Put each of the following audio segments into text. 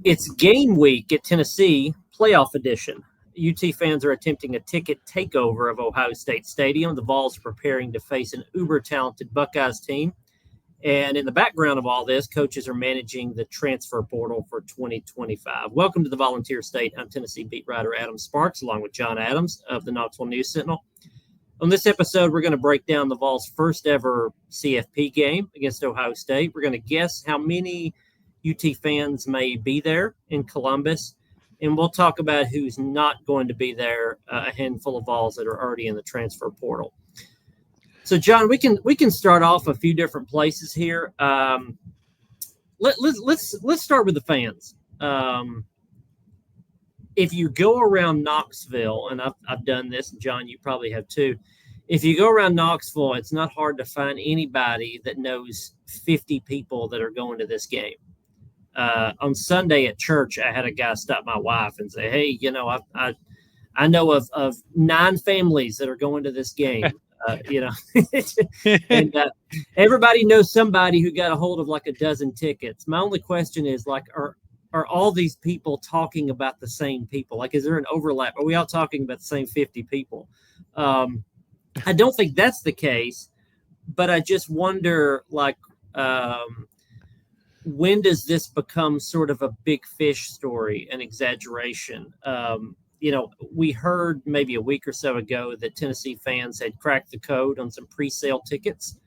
It's game week at Tennessee, playoff edition. UT fans are attempting a ticket takeover of Ohio State Stadium. The Vols preparing to face an uber-talented Buckeyes team. And in the background of all this, coaches are managing the transfer portal for 2025. Welcome to the Volunteer State. I'm Tennessee beat writer Adam Sparks, along with John Adams of the Knoxville News Sentinel. On this episode, we're going to break down the Vols' first ever CFP game against Ohio State. We're going to guess how many UT fans may be there in Columbus, and we'll talk about who's not going to be there, a handful of Vols that are already in the transfer portal. So, John, we can start off a few different places here. Let's start with the fans. If you go around Knoxville, and I've done this, and John, you probably have too. If you go around Knoxville, it's not hard to find anybody that knows 50 people that are going to this game. On Sunday at church, I had a guy stop my wife and say, "Hey, you know, I know of 9 families that are going to this game." And everybody knows somebody who got a hold of like a dozen tickets. My only question is, like, are all these people talking about the same people? Like, is there an overlap? Are we all talking about the same 50 people? I don't think that's the case, but I just wonder, like, when does this become sort of a big fish story, an exaggeration? We heard maybe a week or so ago that Tennessee fans had cracked the code on some pre-sale tickets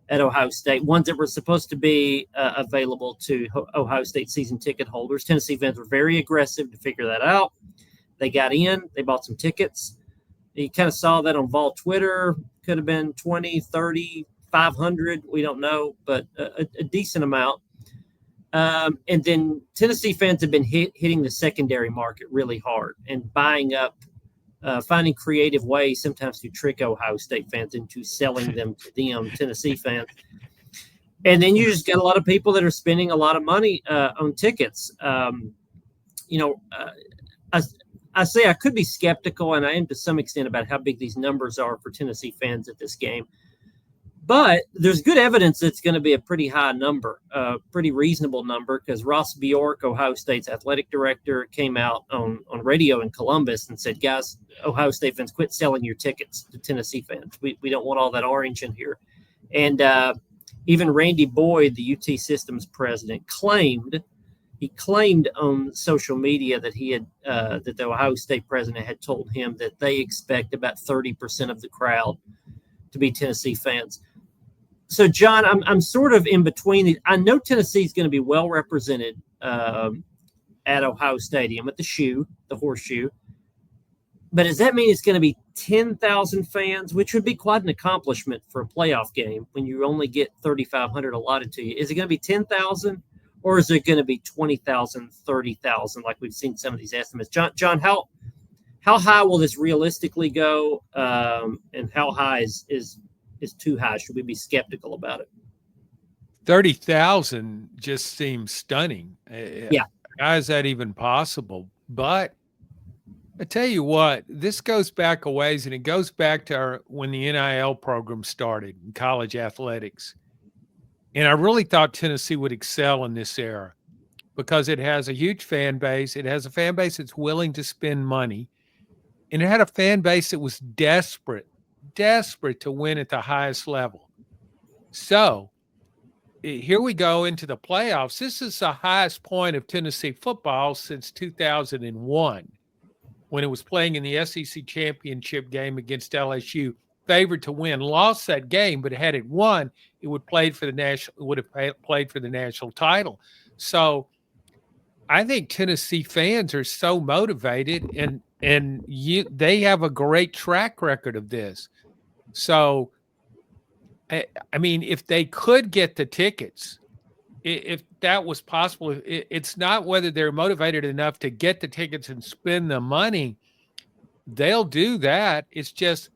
at Ohio State, ones that were supposed to be available to Ohio State season ticket holders. Tennessee fans were very aggressive to figure that out. They got in, they bought some tickets. You kind of saw that on Vol Twitter. Could have been 20, 30, 500. We don't know, but a decent amount. And then Tennessee fans have been hitting the secondary market really hard and buying up, finding creative ways sometimes to trick Ohio State fans into selling them to them, Tennessee fans. And then you just got a lot of people that are spending a lot of money on tickets. I say I could be skeptical, and I am to some extent, about how big these numbers are for Tennessee fans at this game. But there's good evidence it's going to be a pretty high number, a pretty reasonable number, because Ross Bjork, Ohio State's athletic director, came out on radio in Columbus and said, "Guys, Ohio State fans, quit selling your tickets to Tennessee fans. We don't want all that orange in here." And even Randy Boyd, the UT Systems president, claimed on social media that he had that the Ohio State president had told him that they expect about 30% of the crowd to be Tennessee fans. So, John, I'm sort of in between these. I know Tennessee is going to be well represented at Ohio Stadium at the Horseshoe. But does that mean it's going to be 10,000 fans, which would be quite an accomplishment for a playoff game when you only get 3,500 allotted to you? Is it going to be 10,000, or is it going to be 20,000, 30,000, like we've seen some of these estimates? John, how high will this realistically go, and how high is too high? Should we be skeptical about it? 30,000 just seems stunning. Yeah. How is that even possible? But I tell you what, this goes back a ways, and it goes back to when the NIL program started in college athletics. And I really thought Tennessee would excel in this era because it has a huge fan base. It has a fan base that's willing to spend money. And it had a fan base that was desperate to win at the highest level. So here we go into the playoffs. This is the highest point of Tennessee football since 2001, when it was playing in the SEC championship game against LSU, favored to win. Lost that game, but had it won, it would have played for the national title. So I think Tennessee fans are so motivated, and they have a great track record of this. So, I mean, if they could get the tickets, if that was possible, it's not whether they're motivated enough to get the tickets and spend the money. They'll do that. It's just,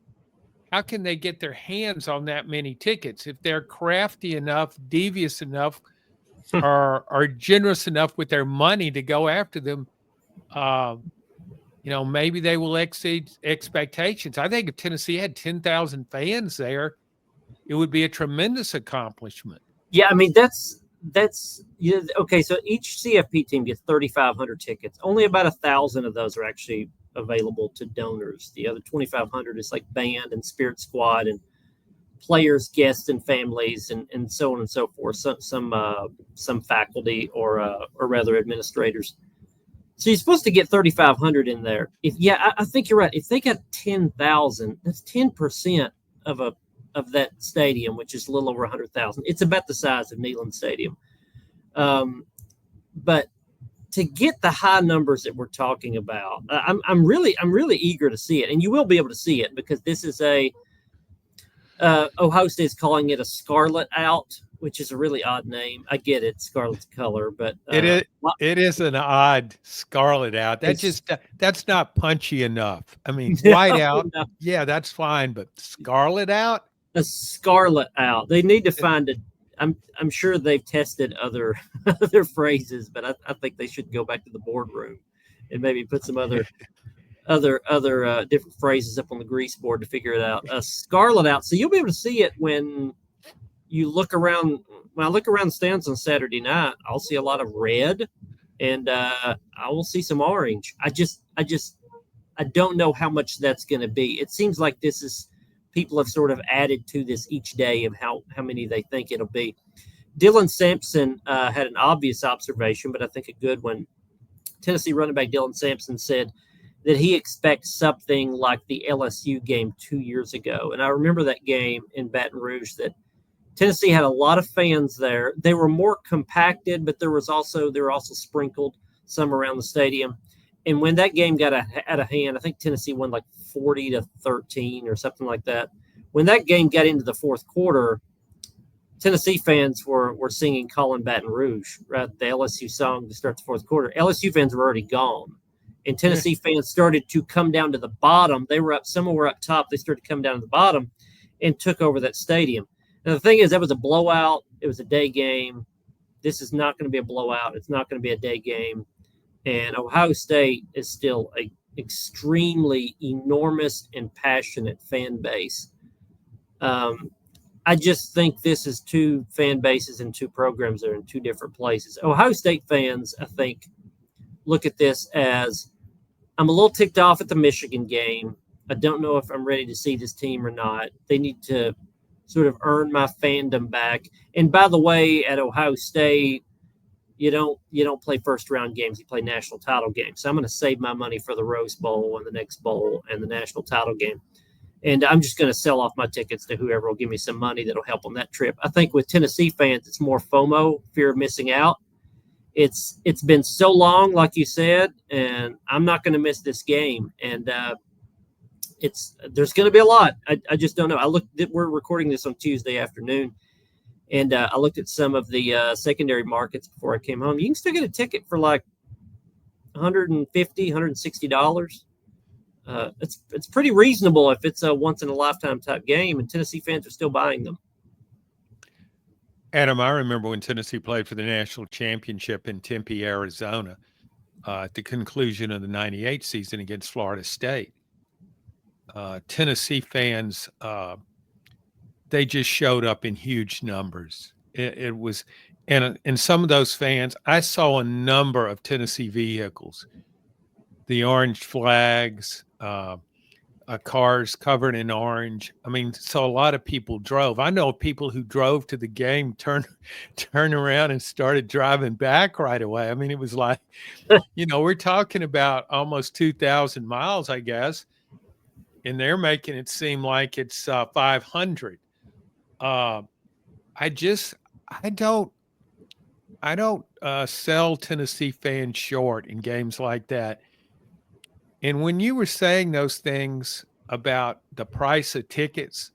how can they get their hands on that many tickets? If they're crafty enough, devious enough, or generous enough with their money to go after them, maybe they will exceed expectations. I think if Tennessee had 10,000 fans there, it would be a tremendous accomplishment. Yeah, I mean, that's that's okay. So each CFP team gets 3,500 tickets. Only about 1,000 of those are actually available to donors. The other 2,500 is like band and spirit squad and players, guests, and families, and so on and so forth. Some faculty or rather administrators. So you're supposed to get 3,500 in there. I think you're right. If they got 10,000, that's 10% of that stadium, which is a little over 100,000. It's about the size of Neyland Stadium. But to get the high numbers that we're talking about, I'm really eager to see it, and you will be able to see it because this is Ohio State is calling it a Scarlet Out, which is a really odd name. I get it, scarlet's color, but it is an odd Scarlet Out. That's not punchy enough. I mean, white out, no. Yeah, that's fine, but Scarlet Out, a Scarlet Out. They need to find it. I'm sure they've tested other phrases, but I think they should go back to the boardroom and maybe put some other different phrases up on the grease board to figure it out. A Scarlet Out. So you'll be able to see it when you look around. When I look around the stands on Saturday night, I'll see a lot of red, and I will see some orange. I don't know how much that's going to be. It seems like people have sort of added to this each day of how many they think it'll be. Dylan Sampson had an obvious observation, but I think a good one. Tennessee running back Dylan Sampson said that he expects something like the LSU game 2 years ago. And I remember that game in Baton Rouge that Tennessee had a lot of fans there. They were more compacted, but they were also sprinkled some around the stadium. And when that game got out of hand, I think Tennessee won like 40-13 or something like that. When that game got into the fourth quarter, Tennessee fans were singing Callin' Baton Rouge, right? The LSU song to start the fourth quarter. LSU fans were already gone. And Tennessee fans started to come down to the bottom. Some were up top. They started to come down to the bottom and took over that stadium. Now, the thing is, that was a blowout. It was a day game. This is not going to be a blowout. It's not going to be a day game. And Ohio State is still an extremely enormous and passionate fan base. I just think this is two fan bases and two programs that are in two different places. Ohio State fans, I think, look at this as, I'm a little ticked off at the Michigan game. I don't know if I'm ready to see this team or not. They need to sort of earn my fandom back. And by the way, at Ohio State, you don't play first round games. You play national title games. So I'm going to save my money for the Rose Bowl and the next bowl and the national title game. And I'm just going to sell off my tickets to whoever will give me some money that'll help on that trip. I think with Tennessee fans, it's more FOMO, fear of missing out. It's been so long, like you said, and I'm not going to miss this game. And there's going to be a lot. I just don't know. We're recording this on Tuesday afternoon, and I looked at some of the secondary markets before I came home. You can still get a ticket for like $150, $160. It's pretty reasonable if it's a once in a lifetime type game, and Tennessee fans are still buying them. Adam, I remember when Tennessee played for the national championship in Tempe, Arizona, at the conclusion of the '98 season against Florida State. Tennessee fans, they just showed up in huge numbers. It was, and some of those fans, I saw a number of Tennessee vehicles, the orange flags, cars covered in orange. I mean, so a lot of people drove. I know people who drove to the game, turned around and started driving back right away. I mean, it was like, we're talking about almost 2,000 miles, I guess, and they're making it seem like it's 500. I don't sell Tennessee fans short in games like that. And when you were saying those things about the price of tickets,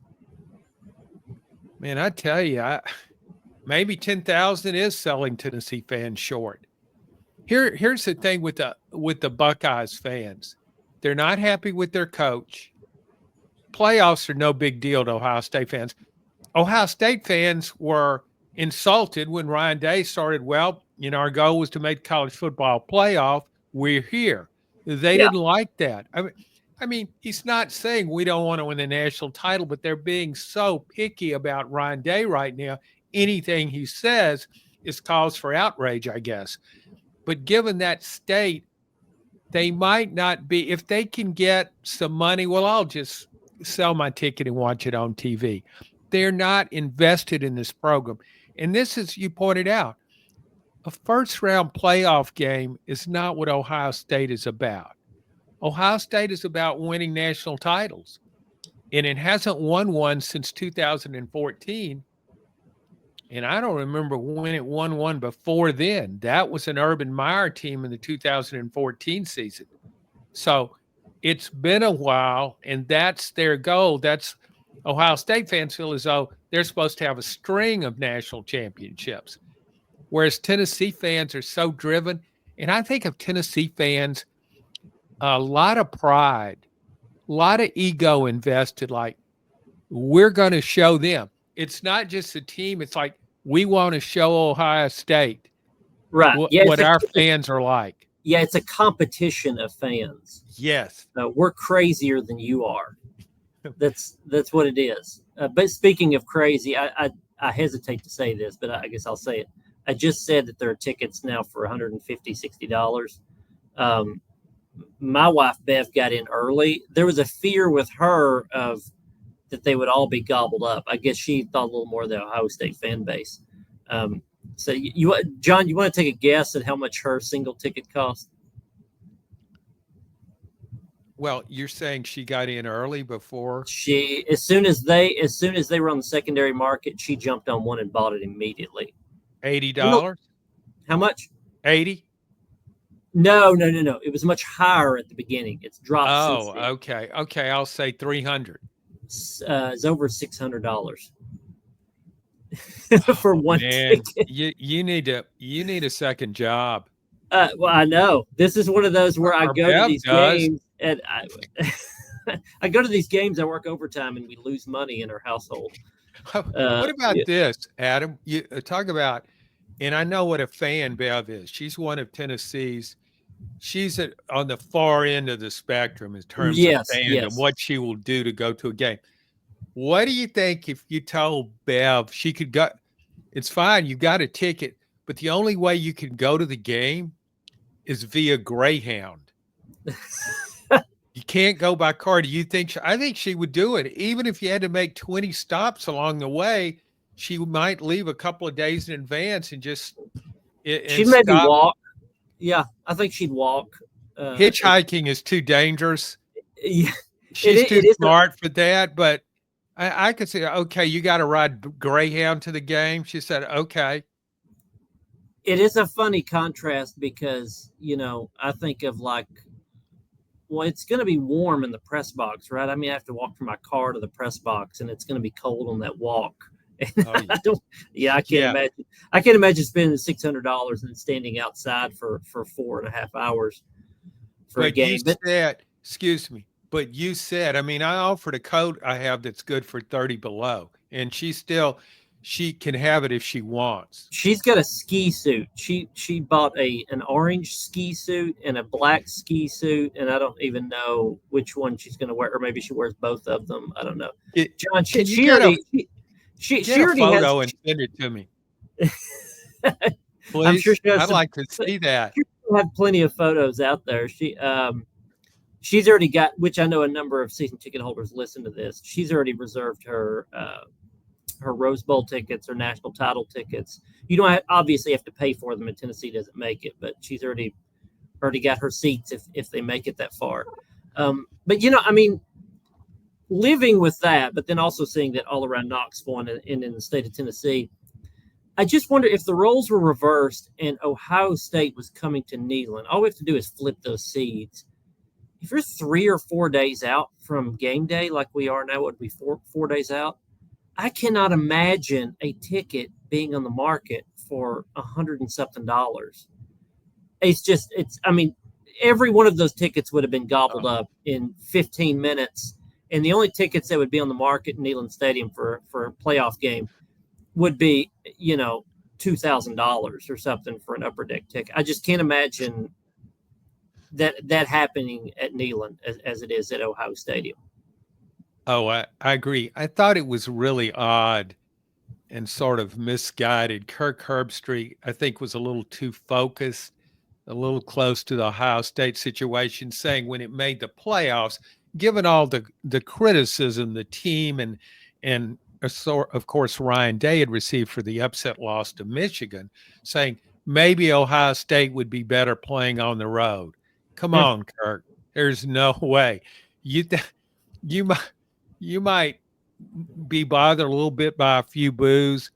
man, I tell you, maybe 10,000 is selling Tennessee fans short. Here's the thing with the Buckeyes fans. They're not happy with their coach. Playoffs are no big deal to Ohio State fans. Ohio State fans were insulted when Ryan Day started, our goal was to make college football playoff. We're here. They didn't like that. I mean, he's not saying we don't want to win the national title, but they're being so picky about Ryan Day right now. Anything he says is cause for outrage, I guess. But given that state, they might not be, if they can get some money, well, I'll just sell my ticket and watch it on TV. They're not invested in this program. And this is, you pointed out, a first round playoff game is not what Ohio State is about. Ohio State is about winning national titles, and it hasn't won one since 2014. And I don't remember when it won one before then. That was an Urban Meyer team in the 2014 season. So it's been a while, and that's their goal. That's Ohio State fans feel as though they're supposed to have a string of national championships, whereas Tennessee fans are so driven. And I think of Tennessee fans, a lot of pride, a lot of ego invested, like, we're going to show them. It's not just the team. It's like, we want to show Ohio State what our fans are like. Yeah, it's a competition of fans. Yes. We're crazier than you are. That's what it is. But speaking of crazy, I hesitate to say this, but I guess I'll say it. I just said that there are tickets now for $150, $60. My wife, Bev, got in early. There was a fear with her of that they would all be gobbled up. I guess she thought a little more of the Ohio State fan base. So, John, you want to take a guess at how much her single ticket cost? Well, you're saying she got in early before? She, as soon as they were on the secondary market, she jumped on one and bought it immediately. $80? How much? 80? No. It was much higher at the begetting. It's dropped. Oh, okay. Okay, I'll say 300. It's over $600 for one ticket. You need a second job. Well, I know this is one of those where I go to these games and I go to these games. I work overtime and we lose money in our household. What about this, Adam? You talk about, and I know what a fan Bev is. She's one of Tennessee's. She's on the far end of the spectrum in terms of fandom, what she will do to go to a game. What do you think if you told Bev she could go? It's fine, you got a ticket, but the only way you can go to the game is via Greyhound. You can't go by car. Do you think? I think she would do it, even if you had to make 20 stops along the way. She might leave a couple of days in advance and just. She'd maybe walk. Yeah, I think she'd walk. Hitchhiking is too dangerous. Yeah, she's too smart for that. But I could say, okay, you got to ride Greyhound to the game. She said, okay. It is a funny contrast because, I think of like, well, it's going to be warm in the press box, right? I mean, I have to walk from my car to the press box, and it's going to be cold on that walk. I can't imagine. I can't imagine spending $600 and standing outside for 4.5 hours for a game. Excuse me, but you said, I mean, I offered a coat I have that's good for 30 below, and she can have it if she wants. She's got a ski suit. She bought an orange ski suit and a black ski suit, and I don't even know which one she's going to wear, or maybe she wears both of them. I don't know. John, she already photo and send it to me. Please. I'm sure I'd like to see that. She'll have plenty of photos out there. She's already got, which I know a number of season ticket holders listen to this. She's already reserved her Rose Bowl tickets or national title tickets. You don't obviously have to pay for them if Tennessee doesn't make it, but she's already got her seats if they make it that far. But I mean, living with that, but then also seeing that all around Knoxville and in the state of Tennessee, I just wonder if the roles were reversed and Ohio State was coming to Neyland. All we have to do is flip those seeds. If you're 3 or 4 days out from game day, like we are now, it would be four days out. I cannot imagine a ticket being on the market for $100 and something. I mean, every one of those tickets would have been gobbled up in 15 minutes. And the only tickets that would be on the market in Neyland Stadium for a playoff game would be, $2,000 or something for an upper deck ticket. I just can't imagine that happening at Neyland as it is at Ohio Stadium. Oh, I agree. I thought it was really odd. and sort of misguided. Kirk Herbstreit, I think, was a little too focused, a little close to the Ohio State situation, saying when it made the playoffs, given all the criticism the team and of course Ryan Day had received for the upset loss to Michigan, saying maybe Ohio State would be better playing on the road. Come on, Kirk. There's no way. You you might you might be bothered a little bit by a few boos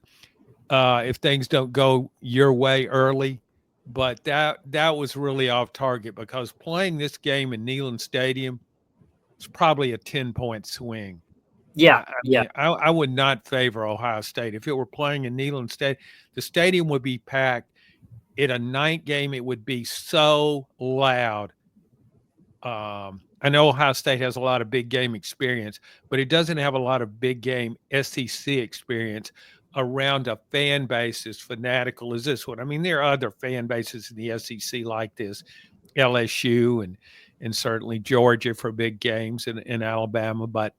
if things don't go your way early, but that was really off target because playing this game in Neyland Stadium is probably a 10-point swing. Yeah, I mean, I would not favor Ohio State. If it were playing in Neyland State, the stadium would be packed. In a night game, it would be so loud. I know Ohio State has a lot of big game experience, but it doesn't have a lot of big game SEC experience around a fan base as fanatical as this one. I mean, there are other fan bases in the SEC like this, LSU and certainly Georgia for big games and Alabama, but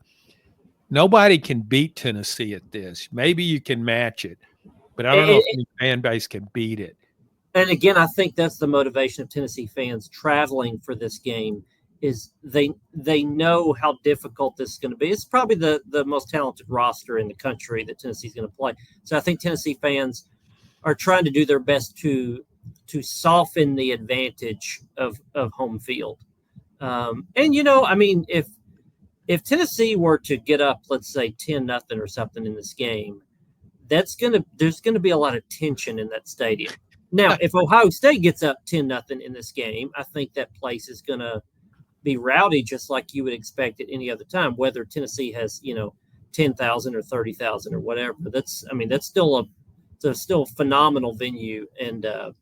nobody can beat Tennessee at this. Maybe you can match it, but I don't know if any fan base can beat it. And again, I think that's the motivation of Tennessee fans traveling for this game is they know how difficult this is going to be. It's probably the most talented roster in the country that Tennessee's going to play. So I think Tennessee fans are trying to do their best to soften the advantage of home field. And, you know, I mean, if Tennessee were to get up, let's say 10-0 or something in this game, there's going to be a lot of tension in that stadium. Now, if Ohio State gets up 10-0 in this game, I think that place is going to be rowdy just like you would expect at any other time, whether Tennessee has, 10,000 or 30,000 or whatever. That's still a phenomenal venue and a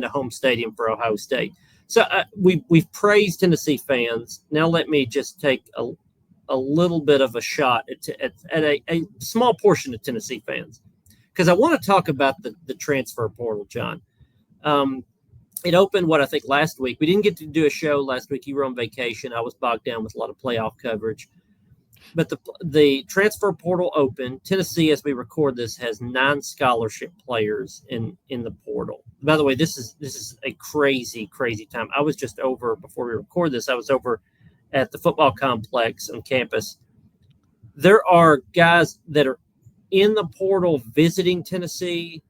home stadium for Ohio State. So we've praised Tennessee fans. Now let me just take a little bit of a shot at a small portion of Tennessee fans, because I want to talk about the transfer portal, John. It opened, I think last week. We didn't get to do a show last week. You were on vacation. I was bogged down with a lot of playoff coverage. But the transfer portal opened. Tennessee, as we record this, has 9 scholarship players in the portal. By the way, this is a crazy, crazy time. I was just over, before we record this, I was over at the football complex on campus. There are guys that are in the portal visiting Tennessee.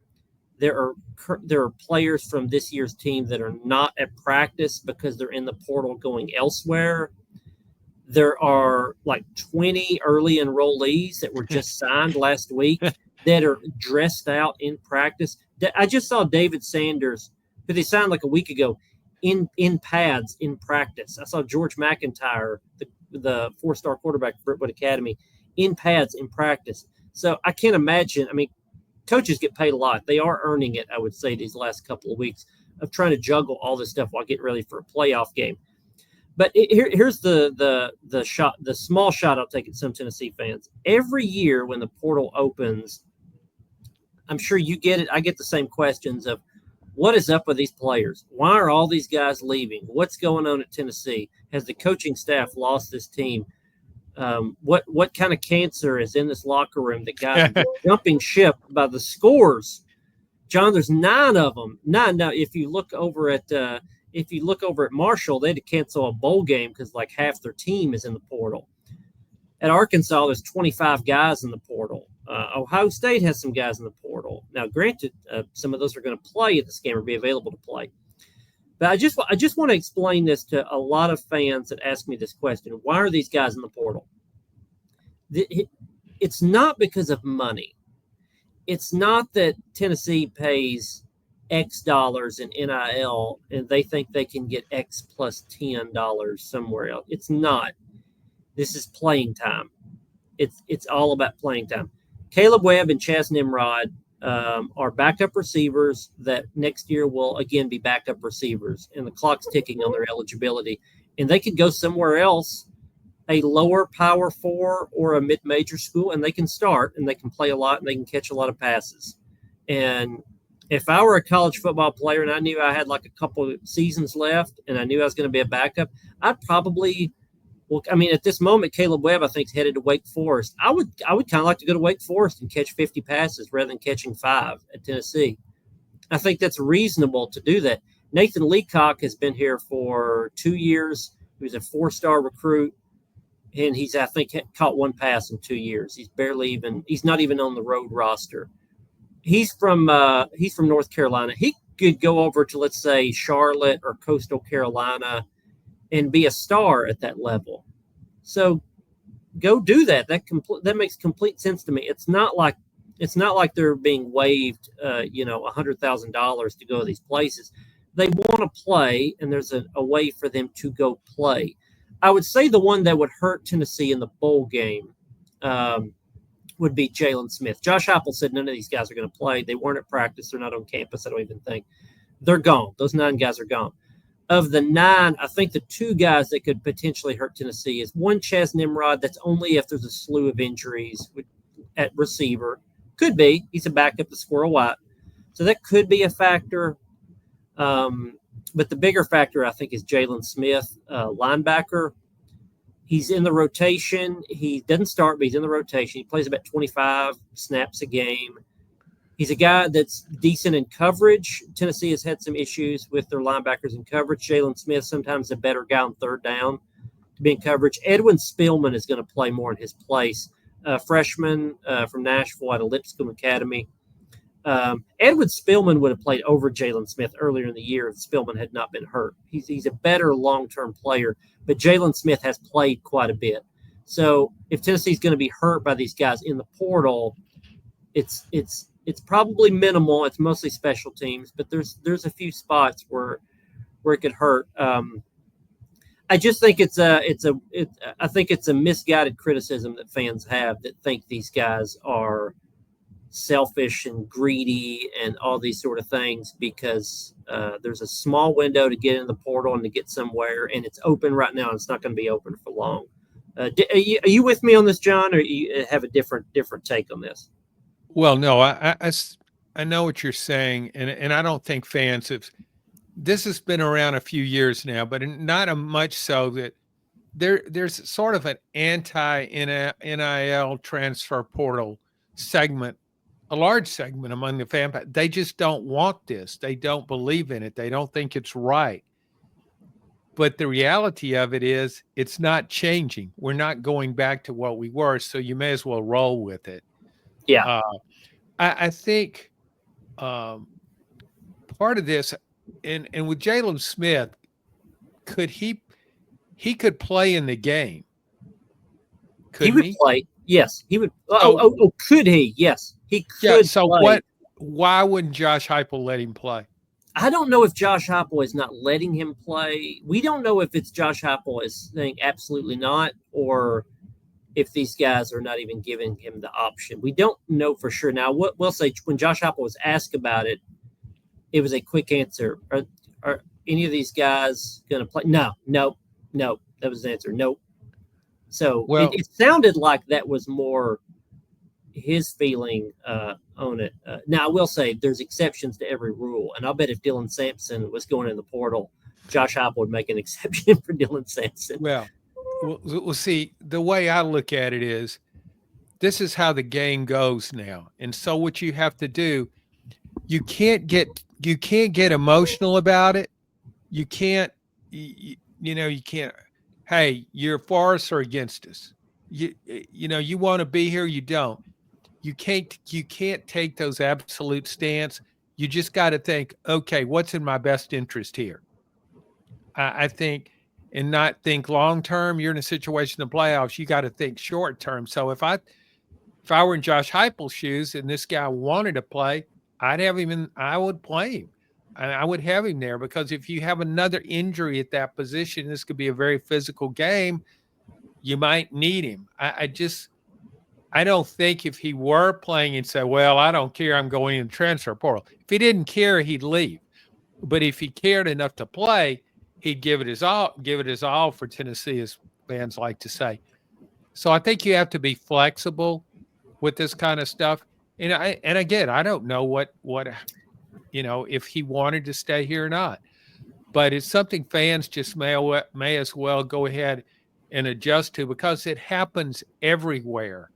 There are players from this year's team that are not at practice because they're in the portal going elsewhere. There are like 20 early enrollees that were just signed last week that are dressed out in practice. I just saw David Sanders, who they signed like a week ago, in pads in practice. I saw George McIntyre, the 4-star quarterback for Brentwood Academy, in pads in practice. So I can't imagine. I mean, coaches get paid a lot. They are earning it, I would say, these last couple of weeks of trying to juggle all this stuff while getting ready for a playoff game. But here's the small shot I'll take at some Tennessee fans. Every year when the portal opens, I'm sure you get it. I get the same questions of, what is up with these players? Why are all these guys leaving? What's going on at Tennessee? Has the coaching staff lost this team? What kind of cancer is in this locker room that guys are jumping ship by the scores? John, there's 9 of them. 9. Now, if you look over at Marshall, they had to cancel a bowl game because like half their team is in the portal. At Arkansas, there's 25 guys in the portal. Ohio State has some guys in the portal. Now, granted, some of those are going to play at this game or be available to play. But I just want to explain this to a lot of fans that ask me this question. Why are these guys in the portal? It's not because of money. It's not that Tennessee pays X dollars in NIL and they think they can get X plus $10 somewhere else. It's not. This is playing time. It's all about playing time. Caleb Webb and Chaz Nimrod are backup receivers that next year will again be backup receivers, and the clock's ticking on their eligibility. And they could go somewhere else, a lower Power 4 or a mid-major school, and they can start and they can play a lot and they can catch a lot of passes. And if I were a college football player and I knew I had like a couple of seasons left and I knew I was going to be a backup, I'd probably Well, I mean, at this moment, Caleb Webb, I think, is headed to Wake Forest. I would kind of like to go to Wake Forest and catch 50 passes rather than catching 5 at Tennessee. I think that's reasonable to do that. Nathan Leacock has been here for 2 years. He was a 4-star recruit, and he's, I think, caught 1 pass in 2 years. He's not even on the road roster. He's from North Carolina. He could go over to, let's say, Charlotte or Coastal Carolina and be a star at that level. So go do that. That makes complete sense to me. It's not like they're being waived, $100,000 to go to these places. They want to play, and there's a way for them to go play. I would say the one that would hurt Tennessee in the bowl game would be Jalen Smith. Josh Heupel said none of these guys are going to play. They weren't at practice. They're not on campus, I don't even think. They're gone. Those 9 guys are gone. Of the 9, I think the 2 guys that could potentially hurt Tennessee is one, Chaz Nimrod. That's only if there's a slew of injuries at receiver. Could be. He's a backup to Squirrel White. So that could be a factor. But the bigger factor, I think, is Jalen Smith, linebacker. He's in the rotation. He doesn't start, but he's in the rotation. He plays about 25 snaps a game. He's a guy that's decent in coverage. Tennessee has had some issues with their linebackers in coverage. Jalen Smith, sometimes a better guy on third down to be in coverage. Edwin Spillman is going to play more in his place. Freshman from Nashville out of Lipscomb Academy. Edwin Spillman would have played over Jalen Smith earlier in the year if Spillman had not been hurt. He's a better long-term player, but Jalen Smith has played quite a bit. So if Tennessee's going to be hurt by these guys in the portal, it's probably minimal. It's mostly special teams, but there's a few spots where it could hurt. I just think I think it's a misguided criticism that fans have that think these guys are selfish and greedy and all these sort of things because there's a small window to get in the portal and to get somewhere, and it's open right now. And it's not going to be open for long. Are you with me on this, John, or you have a different take on this? Well, no, I know what you're saying, and I don't think fans have. This has been around a few years now, but not much so that there's sort of an anti-NIL transfer portal segment, a large segment among the fan. They just don't want this. They don't believe in it. They don't think it's right. But the reality of it is it's not changing. We're not going back to what we were, so you may as well roll with it. Yeah. I think part of this, and with Jalen Smith, he could play in the game. He would play. Yes, he would. Could he? Yes, he could. Yeah. So play. Why wouldn't Josh Heupel let him play? I don't know if Josh Heupel is not letting him play. We don't know if it's Josh Heupel is saying absolutely not, or if these guys are not even giving him the option. We don't know for sure. Now, what we'll say, when Josh Heupel was asked about it, it was a quick answer. Are any of these guys going to play? No. That was the answer. Nope. So it sounded like that was more his feeling on it. Now, I will say there's exceptions to every rule. And I'll bet if Dylan Sampson was going in the portal, Josh Heupel would make an exception for Dylan Sampson. Well, see, the way I look at it is this is how the game goes now. And so what you have to do, you can't get emotional about it. You can't, you can't, hey, you're for us or against us. You want to be here, you don't. You can't take those absolute stance. You just got to think, okay, what's in my best interest here? I think, and not think long term. You're in a situation in the playoffs. You got to think short term. So if I were in Josh Heupel's shoes and this guy wanted to play, I'd have him in. I would play him. I would have him there because if you have another injury at that position, this could be a very physical game. You might need him. I don't think if he were playing and say, well, I don't care, I'm going in the transfer portal. If he didn't care, he'd leave. But if he cared enough to play, he'd give it his all for Tennessee, as fans like to say. So I think you have to be flexible with this kind of stuff. And again, I don't know what if he wanted to stay here or not. But it's something fans just may as well go ahead and adjust to, because it happens everywhere,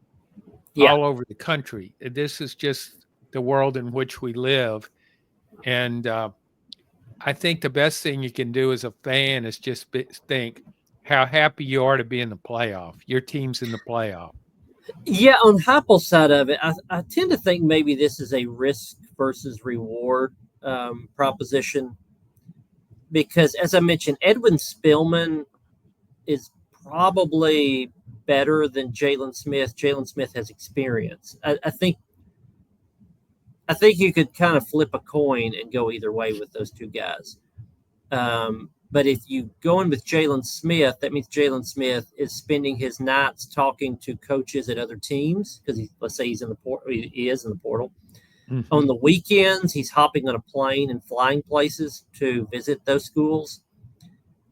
Yeah. all over the country. This is just the world in which we live. And I think the best thing you can do as a fan is just think how happy you are to be in the playoff. Your team's in the playoff. Yeah, on Heupel's side of it, I tend to think maybe this is a risk versus reward proposition, because, as I mentioned, Edwin Spillman is probably better than Jalen Smith. Jalen Smith has experience. I think you could kind of flip a coin and go either way with those two guys. But if you go in with Jalen Smith, that means Jalen Smith is spending his nights talking to coaches at other teams, because let's say he's in the portal. He is in the portal. Mm-hmm. On the weekends, he's hopping on a plane and flying places to visit those schools.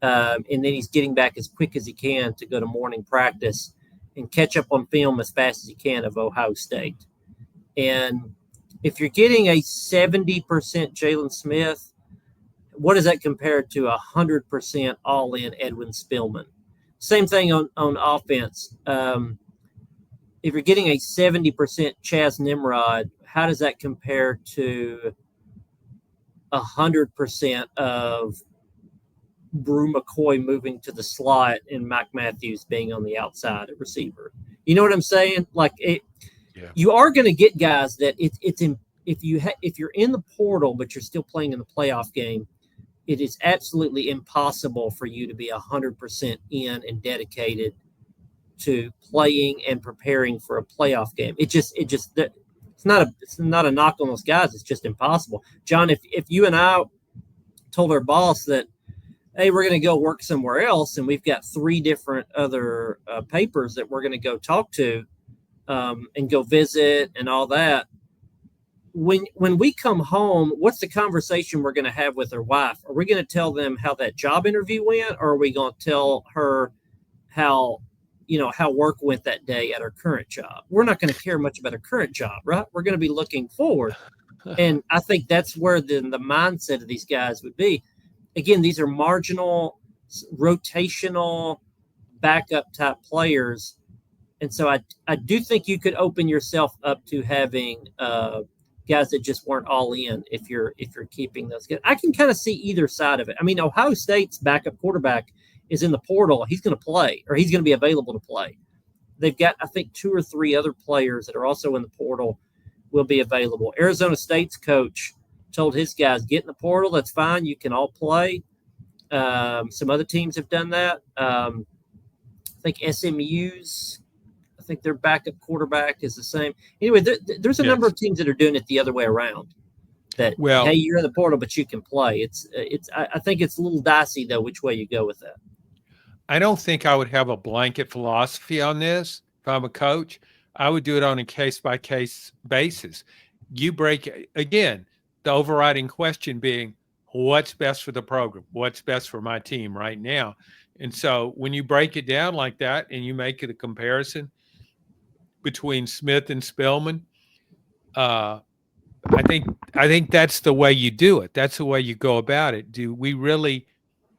And then he's getting back as quick as he can to go to morning practice and catch up on film as fast as he can of Ohio State. And if you're getting a 70% Jalen Smith, what does that compare to 100% all-in Edwin Spillman? Same thing on offense. If you're getting a 70% Chaz Nimrod, how does that compare to 100% of Brew McCoy moving to the slot and Mike Matthews being on the outside at receiver? You know what I'm saying? You are going to get guys that if you're in the portal but you're still playing in the playoff game, it is absolutely impossible for you to be 100% in and dedicated to playing and preparing for a playoff game. It's not a knock on those guys. It's just impossible. John, if you and I told our boss that, hey, we're going to go work somewhere else, and we've got 3 different other papers that we're going to go talk to and go visit and all that, when we come home, what's the conversation we're going to have with her wife? Are we going to tell them how that job interview went, or are we going to tell her how work went that day at her current job? We're not going to care much about her current job, right? We're going to be looking forward. And I think that's where the mindset of these guys would be. Again, these are marginal, rotational, backup type players. And so I do think you could open yourself up to having guys that just weren't all in if you're keeping those guys. I can kind of see either side of it. I mean, Ohio State's backup quarterback is in the portal. He's going to play, or he's going to be available to play. They've got, I think, 2 or 3 other players that are also in the portal will be available. Arizona State's coach told his guys, get in the portal. That's fine. You can all play. Some other teams have done that. I think SMU's, I think their backup quarterback is the same. Anyway, there's a number of teams that are doing it the other way around. Hey, you're in the portal, but you can play. I think it's a little dicey though which way you go with that. I don't think I would have a blanket philosophy on this. If I'm a coach, I would do it on a case-by-case basis. You break, again, the overriding question being, what's best for the program? What's best for my team right now? And so when you break it down like that and you make it a comparison between Smith and Spillman, I think that's the way you do it. That's the way you go about it. Do we really,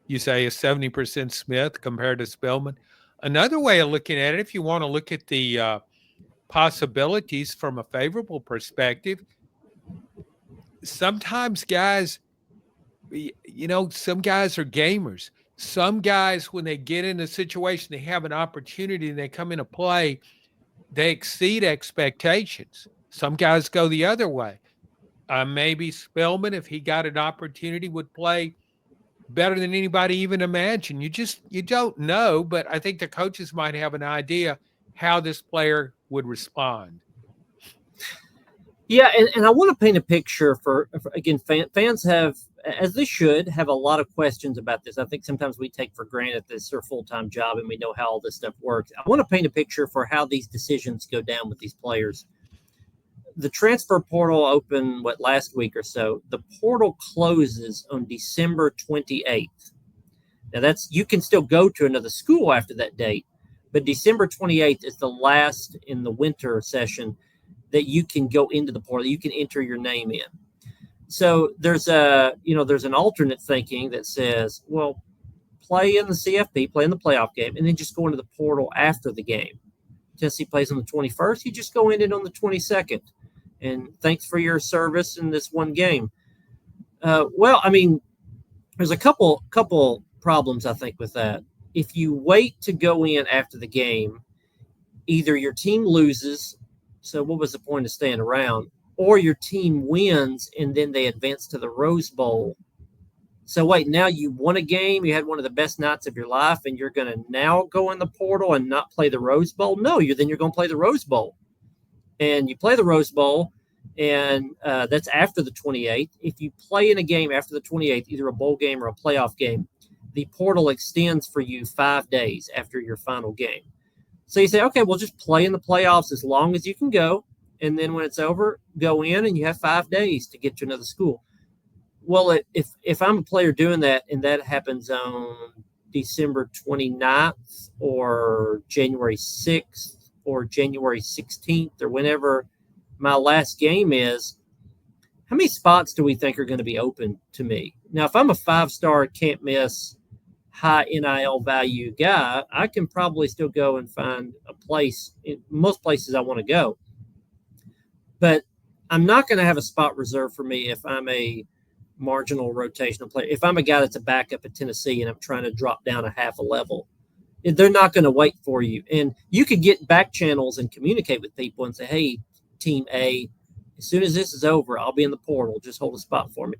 you say, a 70% Smith compared to Spillman? Another way of looking at it, if you want to look at the possibilities from a favorable perspective, sometimes guys, some guys are gamers. Some guys, when they get in a situation, they have an opportunity and they come into play, they exceed expectations. Some guys go the other way. Maybe Spillman, if he got an opportunity, would play better than anybody even imagined. You don't know, but I think the coaches might have an idea how this player would respond. Yeah, and I want to paint a picture for again, fans have, as they should, have a lot of questions about this. I think sometimes we take for granted this is their full-time job and we know how all this stuff works. I want to paint a picture for how these decisions go down with these players. The transfer portal opened, last week or so. The portal closes on December 28th. Now, you can still go to another school after that date, but December 28th is the last in the winter session that you can go into the portal. You can enter your name in. So there's an alternate thinking that says, well, play in the CFP, play in the playoff game, and then just go into the portal after the game. Tennessee plays on the 21st. You just go in it on the 22nd. And thanks for your service in this one game. Well, I mean, there's a couple problems, I think, with that. If you wait to go in after the game, either your team loses, so what was the point of staying around, or your team wins and then they advance to the Rose Bowl. So wait, now you won a game, you had one of the best nights of your life, and you're going to now go in the portal and not play the Rose Bowl? No, then you're going to play the Rose Bowl. And you play the Rose Bowl, and that's after the 28th. If you play in a game after the 28th, either a bowl game or a playoff game, the portal extends for you 5 days after your final game. So you say, okay, well, just play in the playoffs as long as you can go, and then when it's over, go in, and you have 5 days to get to another school. Well, if I'm a player doing that, and that happens on December 29th or January 6th or January 16th or whenever my last game is, how many spots do we think are going to be open to me? Now, if I'm a 5-star, can't miss, high NIL value guy, I can probably still go and find a place in most places I want to go. But I'm not going to have a spot reserved for me if I'm a marginal rotational player. If I'm a guy that's a backup at Tennessee and I'm trying to drop down a half a level, they're not going to wait for you. And you could get back channels and communicate with people and say, hey, Team A, as soon as this is over, I'll be in the portal. Just hold a spot for me.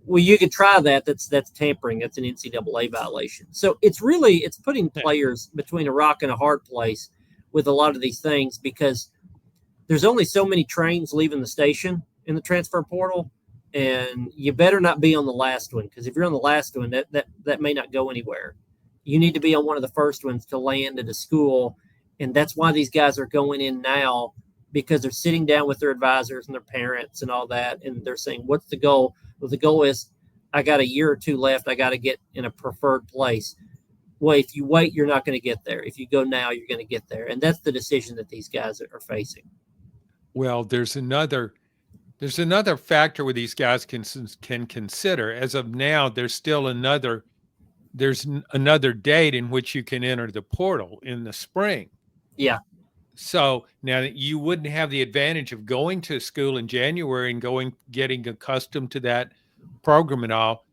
Well, you could try that. That's tampering. That's an NCAA violation. So it's putting players between a rock and a hard place with a lot of these things, because there's only so many trains leaving the station in the transfer portal. And you better not be on the last one, because if you're on the last one, that may not go anywhere. You need to be on one of the first ones to land at a school. And that's why these guys are going in now, because they're sitting down with their advisors and their parents and all that. And they're saying, what's the goal? Well, the goal is, I got a year or two left. I got to get in a preferred place. Well, if you wait, you're not going to get there. If you go now, you're going to get there. And that's the decision that these guys are facing. Well, there's another factor where these guys can consider. As of now, there's another date in which you can enter the portal in the spring. Yeah. So now you wouldn't have the advantage of going to school in January and getting accustomed to that program and all,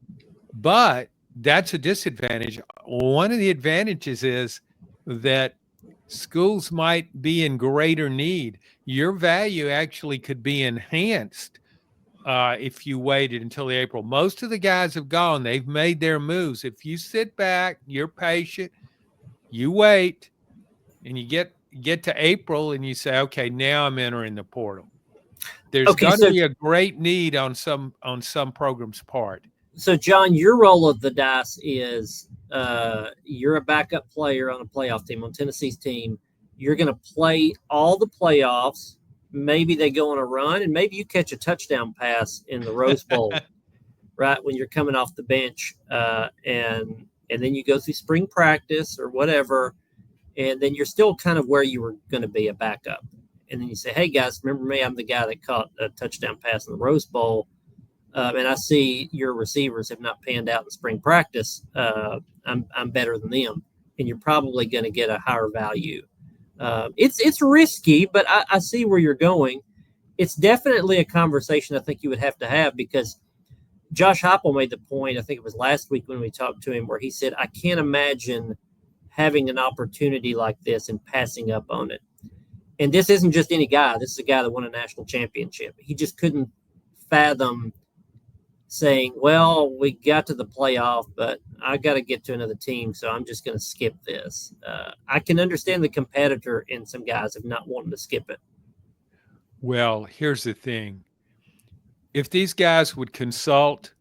but that's a disadvantage. One of the advantages is that schools might be in greater need. Your value actually could be enhanced if you waited until April. Most of the guys have gone. They've made their moves. If you sit back, you're patient, you wait, and you get to April and you say, okay, now I'm entering the portal. There's going to be a great need on some programs' part. So, John, your roll of the dice is you're a backup player on a playoff team, on Tennessee's team. You're going to play all the playoffs. Maybe they go on a run, and maybe you catch a touchdown pass in the Rose Bowl, right, when you're coming off the bench. And then you go through spring practice or whatever, and then you're still kind of where you were going to be, a backup. And then you say, hey, guys, remember me? I'm the guy that caught a touchdown pass in the Rose Bowl. And I see your receivers have not panned out in spring practice. I'm better than them. And you're probably going to get a higher value. It's risky, but I see where you're going. It's definitely a conversation I think you would have to have, because Josh Heupel made the point, I think it was last week when we talked to him, where he said, I can't imagine having an opportunity like this and passing up on it. And this isn't just any guy. This is a guy that won a national championship. He just couldn't fathom saying, well, we got to the playoff, but I got to get to another team, so I'm just going to skip this. I can understand the competitor in some guys of not wanting to skip it. Well, here's the thing. If these guys would consult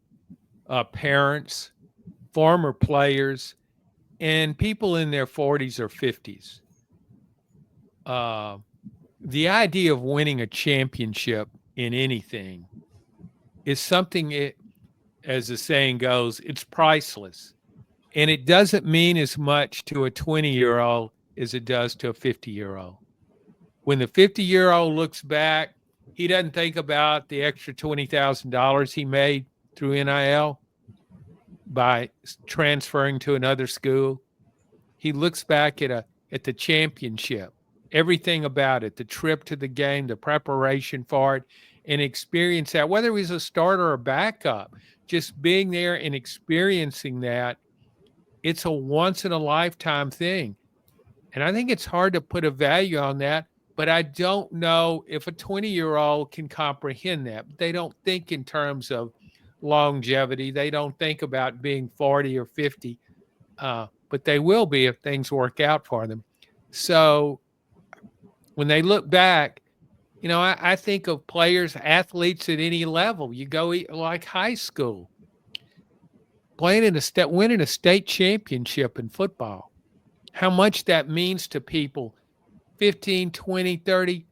parents, former players, and people in their 40s or 50s, the idea of winning a championship in anything is something, as the saying goes, it's priceless. And it doesn't mean as much to a 20-year-old as it does to a 50-year-old. When the 50-year-old looks back, he doesn't think about the extra $20,000 he made through NIL. by transferring to another school. He looks back at the championship, everything about it, the trip to the game, the preparation for it, and experience that, whether he's a starter or backup, just being there and experiencing that. It's a once in a lifetime thing. And I think it's hard to put a value on that, but I don't know if a 20-year-old can comprehend that. They don't think in terms of longevity. They don't think about being 40 or 50, but they will be if things work out for them. So when they look back, I think of players, athletes at any level. You go like high school, winning a state championship in football, how much that means to people, 15, 20, 30.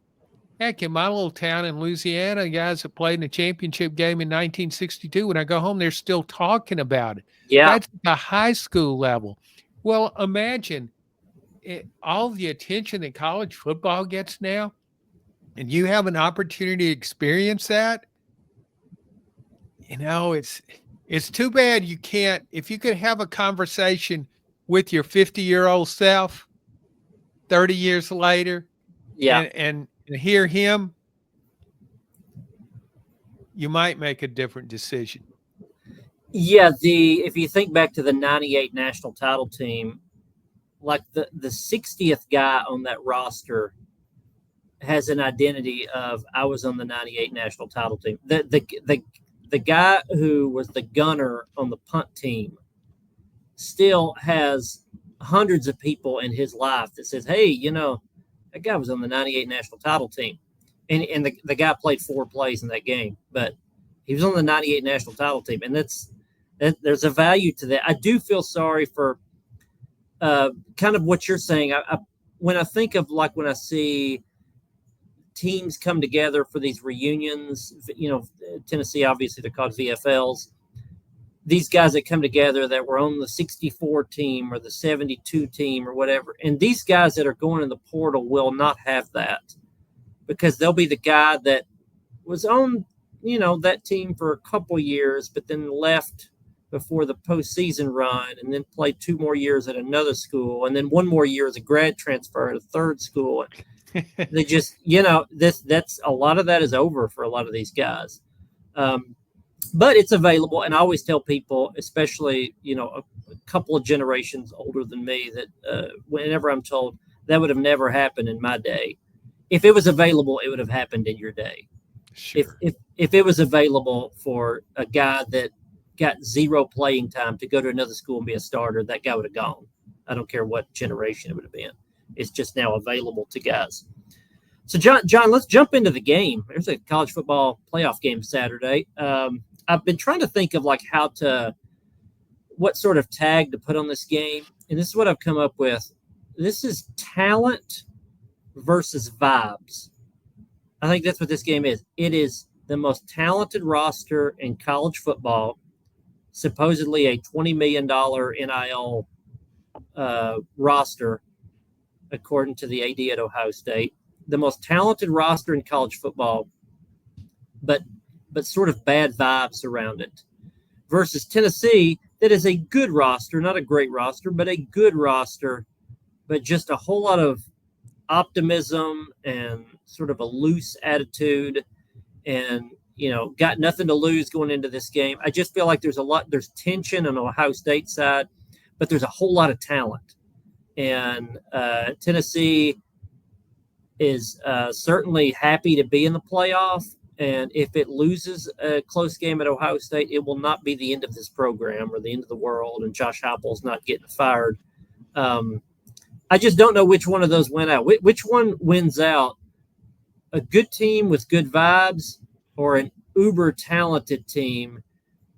Heck, in my little town in Louisiana, guys that played in a championship game in 1962, when I go home, they're still talking about it. Yeah. That's the high school level. Well, imagine all the attention that college football gets now, and you have an opportunity to experience that. It's too bad you can't. If you could have a conversation with your 50-year-old self 30 years later, Yeah. and hear him, you might make a different decision. Yeah, if you think back to the 98 national title team, like the 60th guy on that roster has an identity of, I was on the 98 national title team. The guy who was the gunner on the punt team still has hundreds of people in his life that says, hey, that guy was on the 98 national title team. And the guy played 4 plays in that game, but he was on the 98 national title team. And there's a value to that. I do feel sorry for kind of what you're saying. When I think of, like, when I see teams come together for these reunions, Tennessee, obviously they're called VFLs. These guys that come together that were on the 64 team or the 72 team or whatever. And these guys that are going in the portal will not have that, because they'll be the guy that was on, that team for a couple years, but then left before the postseason run, and then played 2 more years at another school, and then 1 more year as a grad transfer at a third school. They just, that's a lot of that is over for a lot of these guys. But it's available. And I always tell people, especially, a couple of generations older than me, that whenever I'm told that would have never happened in my day, if it was available, it would have happened in your day. Sure. If it was available for a guy that got 0 playing time to go to another school and be a starter, that guy would have gone. I don't care what generation it would have been. It's just now available to guys. So, John, let's jump into the game. There's a college football playoff game Saturday. I've been trying to think of what sort of tag to put on this game. And this is what I've come up with. This is talent versus vibes. I think that's what this game is. It is the most talented roster in college football, supposedly a $20 million NIL roster, according to the AD at Ohio State. The most talented roster in college football, but sort of bad vibes around it, versus Tennessee, that is a good roster, not a great roster, but a good roster, but just a whole lot of optimism and sort of a loose attitude, and got nothing to lose going into this game. I just feel like there's tension on Ohio State side, but there's a whole lot of talent. And Tennessee is certainly happy to be in the playoff. And if it loses a close game at Ohio State, it will not be the end of this program or the end of the world, and Josh Heupel's not getting fired. I just don't know which one of those went out. Which one wins out? A good team with good vibes, or an uber talented team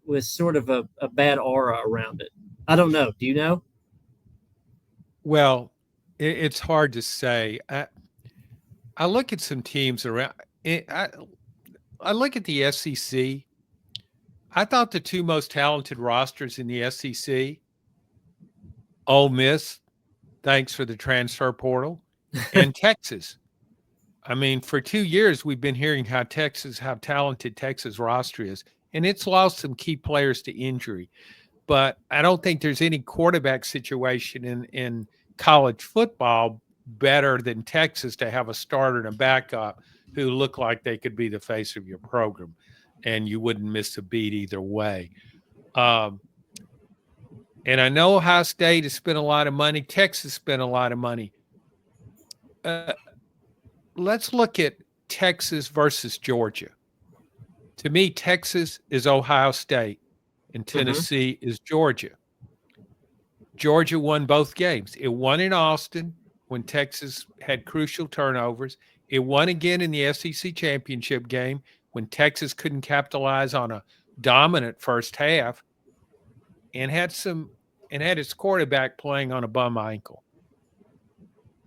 with sort of a bad aura around it? I don't know. Do you know? Well, it's hard to say. I look at some teams around. I look at the SEC. I thought the 2 most talented rosters in the SEC, Ole Miss, thanks for the transfer portal, and Texas. I mean, for 2 years, we've been hearing how talented Texas roster is, and it's lost some key players to injury. but I don't think there's any quarterback situation in college football better than Texas to have a starter and a backup who look like they could be the face of your program, and you wouldn't miss a beat either way. And I know Ohio State has spent a lot of money. Texas spent a lot of money. Let's look at Texas versus Georgia. To me, Texas is Ohio State and Tennessee is Georgia. Georgia won both games. It won in Austin when Texas had crucial turnovers. It won again in the SEC championship game when Texas couldn't capitalize on a dominant first half and had its quarterback playing on a bum ankle.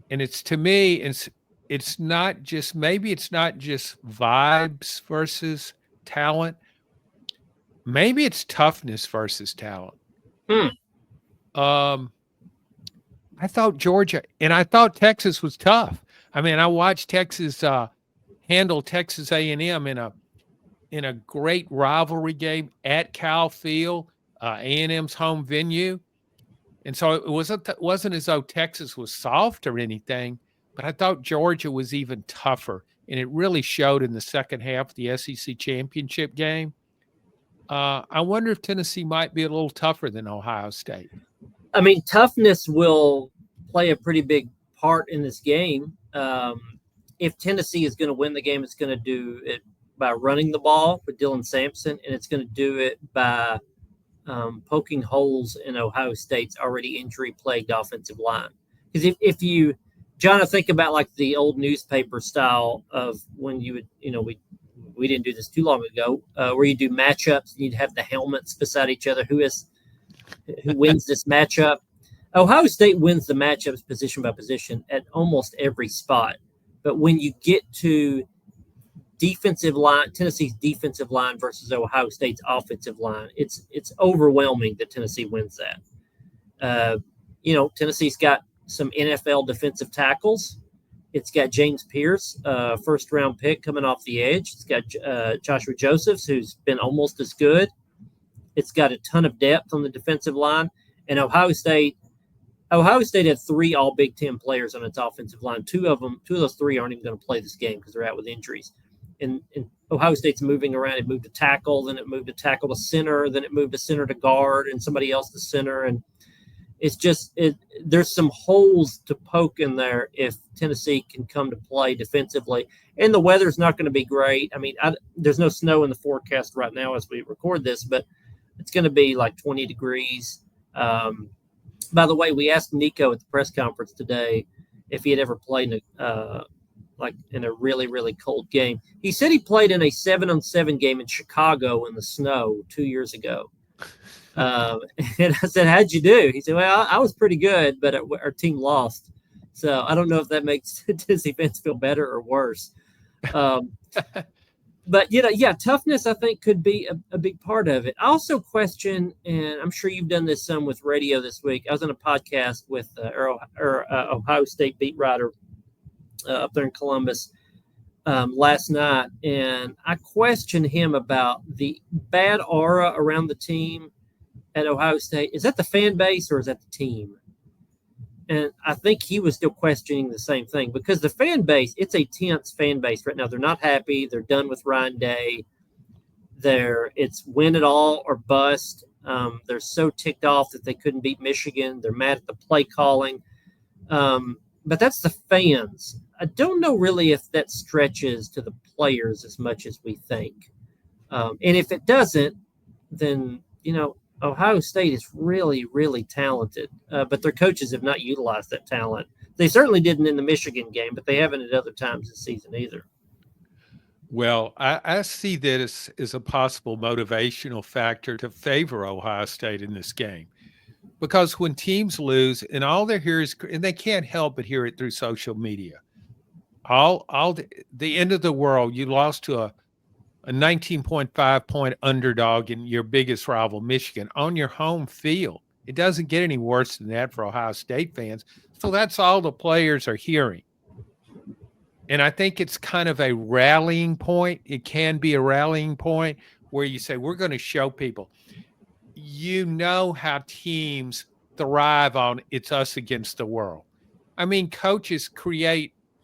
And it's, to me, it's not just vibes versus talent. Maybe it's toughness versus talent. I thought Georgia and I thought Texas was tough. I mean, I watched Texas handle Texas A&M in a great rivalry game at Cal Field, A&M's home venue. And so it wasn't as though Texas was soft or anything, but I thought Georgia was even tougher. And it really showed in the second half of the SEC championship game. I wonder if Tennessee might be a little tougher than Ohio State. I mean, toughness will play a pretty big part in this game. If Tennessee is going to win the game, it's going to do it by running the ball with Dylan Sampson, and it's going to do it by poking holes in Ohio State's already injury-plagued offensive line. Because if you, John, I think about like the old newspaper style of when you would, we didn't do this too long ago, where you do matchups and you'd have the helmets beside each other. Who wins this matchup? Ohio State wins the matchups position by position at almost every spot. But when you get to defensive line, Tennessee's defensive line versus Ohio State's offensive line, it's overwhelming that Tennessee wins that. Tennessee's got some NFL defensive tackles. It's got James Pierce, first-round pick coming off the edge. It's got Joshua Josephs, who's been almost as good. It's got a ton of depth on the defensive line. And Ohio State had 3 all Big Ten players on its offensive line. Two of those 3 aren't even going to play this game because they're out with injuries. And Ohio State's moving around. It moved to tackle, then it moved to tackle to center, then it moved to center to guard, and somebody else to center. And it's just there's some holes to poke in there if Tennessee can come to play defensively. And the weather's not going to be great. I mean, there's no snow in the forecast right now as we record this, but it's going to be like 20 degrees. By the way, we asked Nico at the press conference today if he had ever played in a really, really cold game. He said he played in a 7-on-7 game in Chicago in the snow 2 years ago. And I said, how'd you do? He said, well, I was pretty good, but our team lost. So I don't know if that makes Tennessee fans feel better or worse. But, toughness, I think, could be a big part of it. I also question, and I'm sure you've done this some with radio this week. I was on a podcast with Ohio State beat writer up there in Columbus last night, and I questioned him about the bad aura around the team at Ohio State. Is that the fan base or is that the team? And I think he was still questioning the same thing because the fan base, it's a tense fan base right now. They're not happy. They're done with Ryan Day. It's win it all or bust. They're so ticked off that they couldn't beat Michigan. They're mad at the play calling. But that's the fans. I don't know really if that stretches to the players as much as we think. And if it doesn't, then, Ohio State is really, really talented, but their coaches have not utilized that talent. They certainly didn't in the Michigan game, but they haven't at other times this season either. Well, I see that as a possible motivational factor to favor Ohio State in this game. Because when teams lose and all they hear is, and they can't help but hear it through social media, the end of the world, you lost to a 19.5 point underdog in your biggest rival, Michigan, on your home field. It doesn't get any worse than that for Ohio State fans. So that's all the players are hearing. And I think it's kind of a rallying point. It can be a rallying point where you say, we're going to show people. you know how teams thrive on it's us against the world. I mean, coaches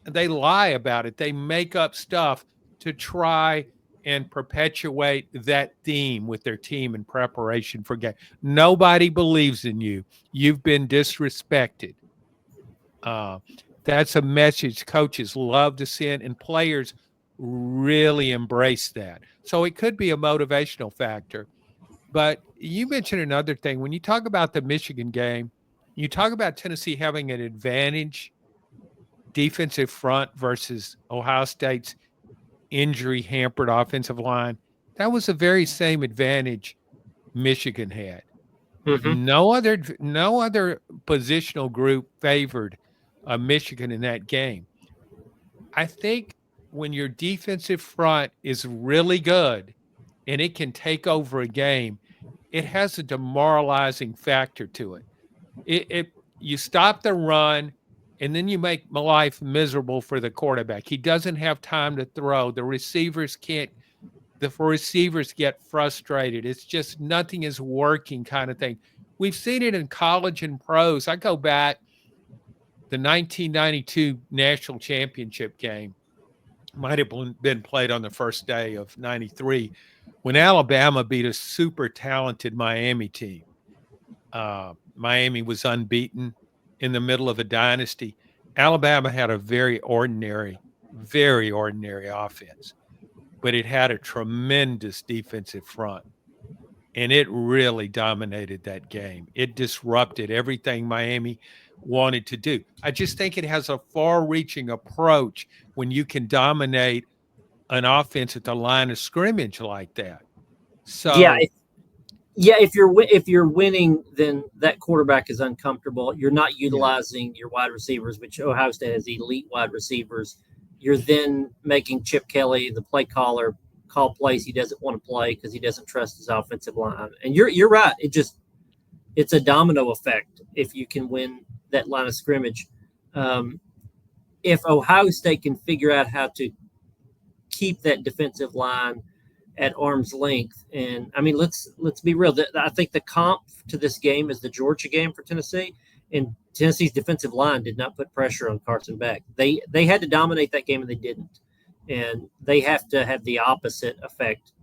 they lie about it. They make up stuff to try and perpetuate that theme with their team in preparation for game. Nobody believes in you. You've been disrespected. That's a message coaches love to send, and players really embrace that. So it could be a motivational factor. But you mentioned another thing. When you talk about the Michigan game, you talk about Tennessee having an advantage defensive front versus Ohio State's injury hampered offensive line. That was the very same advantage Michigan had. Mm-hmm. No other positional group favored Michigan in that game. I think when your defensive front is really good and it can take over a game, it has a demoralizing factor to it. You stop the run, and then you make my life miserable for the quarterback. He doesn't have time to throw. The receivers get frustrated. It's just nothing is working kind of thing. We've seen it in college and pros. I go back the 1992 national championship game might have been played on the first day of 93 when Alabama beat a super talented Miami team. Miami was unbeaten in the middle of a dynasty. Alabama had a very ordinary offense, but it had a tremendous defensive front, and it really dominated that game. It disrupted everything Miami wanted to do. I just think it has a far-reaching approach when you can dominate an offense at the line of scrimmage like that. So if you're winning, then that quarterback is uncomfortable. You're not utilizing your wide receivers, which Ohio State has elite wide receivers. You're then making Chip Kelly, the play caller, call plays he doesn't want to play because he doesn't trust his offensive line. And you're right. It's a domino effect if you can win that line of scrimmage. If Ohio State can figure out how to keep that defensive line at arm's length, and I mean, let's be real. I think the comp to this game is the Georgia game for Tennessee, and Tennessee's defensive line did not put pressure on Carson Beck. They had to dominate that game, and they didn't. And they have to have the opposite effect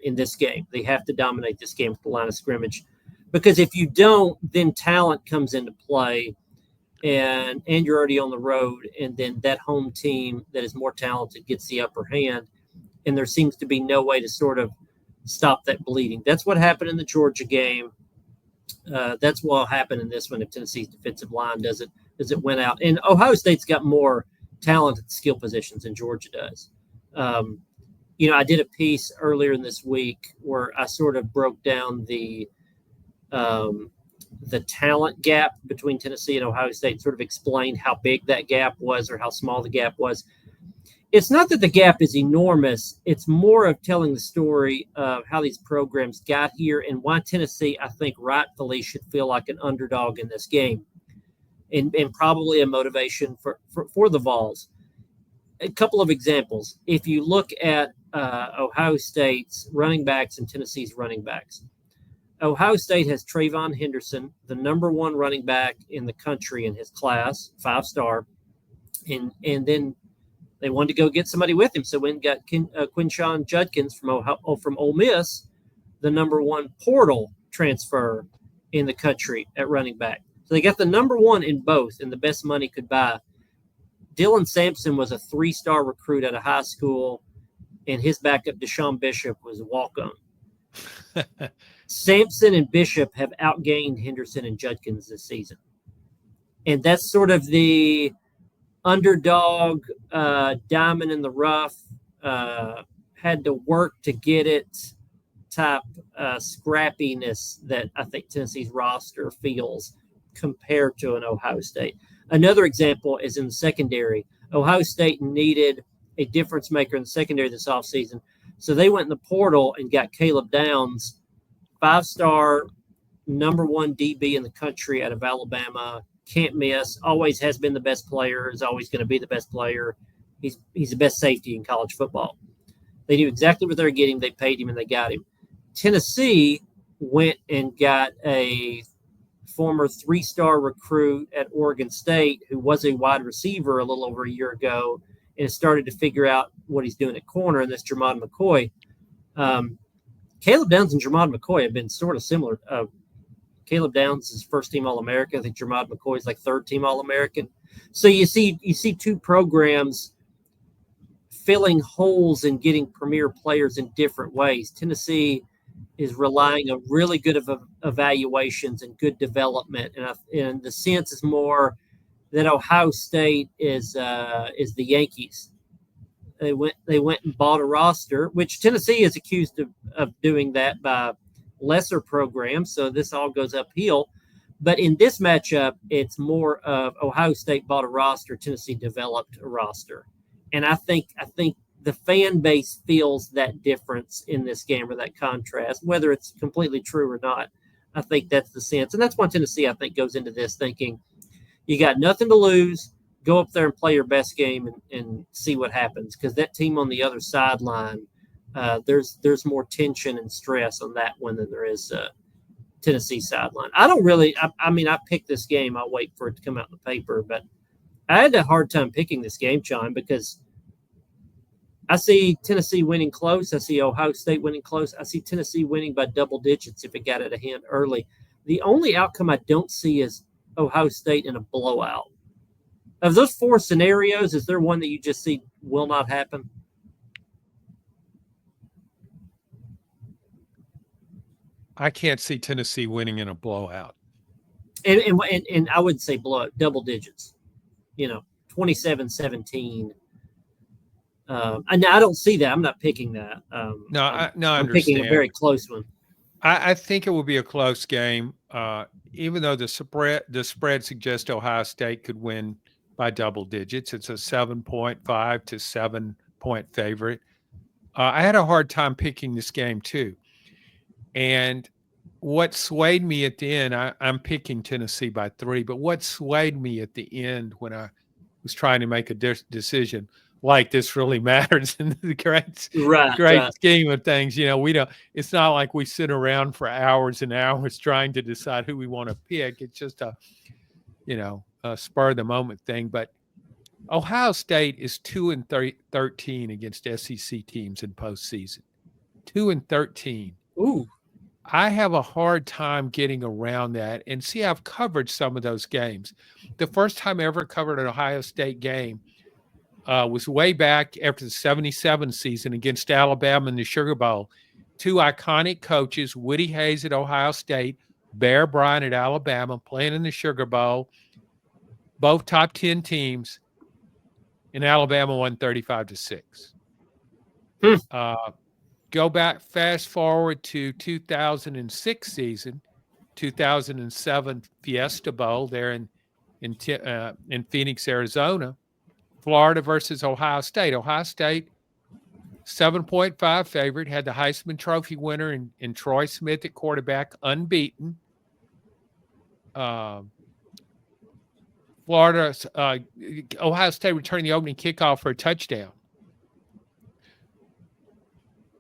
in this game. They have to dominate this game with the line of scrimmage, because if you don't, then talent comes into play, and you're already on the road, and then that home team that is more talented gets the upper hand, and there seems to be no way to sort of stop that bleeding. That's what happened in the Georgia game. That's what will happen in this one if Tennessee's defensive line doesn't win out. And Ohio State's got more talent at skill positions than Georgia does. I did a piece earlier in this week where I sort of broke down the talent gap between Tennessee and Ohio State, sort of explained how big that gap was or how small the gap was. It's not that the gap is enormous. It's more of telling the story of how these programs got here and why Tennessee, I think, rightfully should feel like an underdog in this game, and probably a motivation for the Vols. A couple of examples. If you look at Ohio State's running backs and Tennessee's running backs, Ohio State has Trayvon Henderson, the number one running back in the country in his class, 5-star, and then they wanted to go get somebody with him, so went and got Quinshon Judkins from Ole Miss, the number one portal transfer in the country at running back. So they got the number one in both, and the best money could buy. Dylan Sampson was a 3-star recruit out of high school, and his backup, Deshaun Bishop, was a walk-on. Sampson and Bishop have outgained Henderson and Judkins this season. And that's sort of the underdog, diamond in the rough, had to work to get it type scrappiness that I think Tennessee's roster feels compared to an Ohio State. Another example is in the secondary. Ohio State needed a difference maker in the secondary this offseason, so they went in the portal and got Caleb Downs, 5-star, number one DB in the country out of Alabama. Can't miss, always has been the best player, is always going to be the best player. He's the best safety in college football. They knew exactly what they were getting. They paid him, and they got him. Tennessee went and got a former 3-star recruit at Oregon State who was a wide receiver a little over a year ago and has started to figure out what he's doing at corner, and that's Jermod McCoy. Caleb Downs and Jermod McCoy have been sort of similar. Caleb Downs is first-team All-American. I think Jermod McCoy is like third-team All-American. So you see two programs filling holes and getting premier players in different ways. Tennessee is relying on really good evaluations and good development, and the sense is more that Ohio State is the Yankees. They went and bought a roster, which Tennessee is accused of doing that by lesser programs. So this all goes uphill. But in this matchup, it's more of Ohio State bought a roster, Tennessee developed a roster. And I think the fan base feels that difference in this game, or that contrast, whether it's completely true or not. I think that's the sense. And that's why Tennessee, I think, goes into this thinking you got nothing to lose. Go up there and play your best game and see what happens. Because that team on the other sideline, there's more tension and stress on that one than there is Tennessee sideline. I picked this game. I'll wait for it to come out in the paper. But I had a hard time picking this game, John, because I see Tennessee winning close. I see Ohio State winning close. I see Tennessee winning by double digits if it got at a hand early. The only outcome I don't see is Ohio State in a blowout. Of those 4 scenarios, is there one that you just see will not happen? I can't see Tennessee winning in a blowout. And I would say blowout, double digits. 27-17. I don't see that. I'm not picking that. I'm picking a very close one. I think it will be a close game, even though the spread suggests Ohio State could win by double digits. It's a 7.5 to 7-point favorite. I had a hard time picking this game too, and what swayed me at the end, I'm picking Tennessee by 3. But what swayed me at the end when I was trying to make a decision, like this really matters in the great scheme of things. We don't. It's not like we sit around for hours and hours trying to decide who we want to pick. It's just a spur of the moment thing. But Ohio State is 2-13 against SEC teams in postseason. 2-13. Ooh. I have a hard time getting around that. And see, I've covered some of those games. The first time I ever covered an Ohio State game was way back after the 77 season against Alabama in the Sugar Bowl. 2 iconic coaches, Woody Hayes at Ohio State, Bear Bryant at Alabama, playing in the Sugar Bowl. Both top 10 teams, and Alabama won 35-6. Go back, fast forward to 2006 season, 2007 Fiesta Bowl there in Phoenix, Arizona. Florida versus Ohio State. Ohio State, 7.5 favorite, had the Heisman Trophy winner in Troy Smith at quarterback, unbeaten. Ohio State returning the opening kickoff for a touchdown.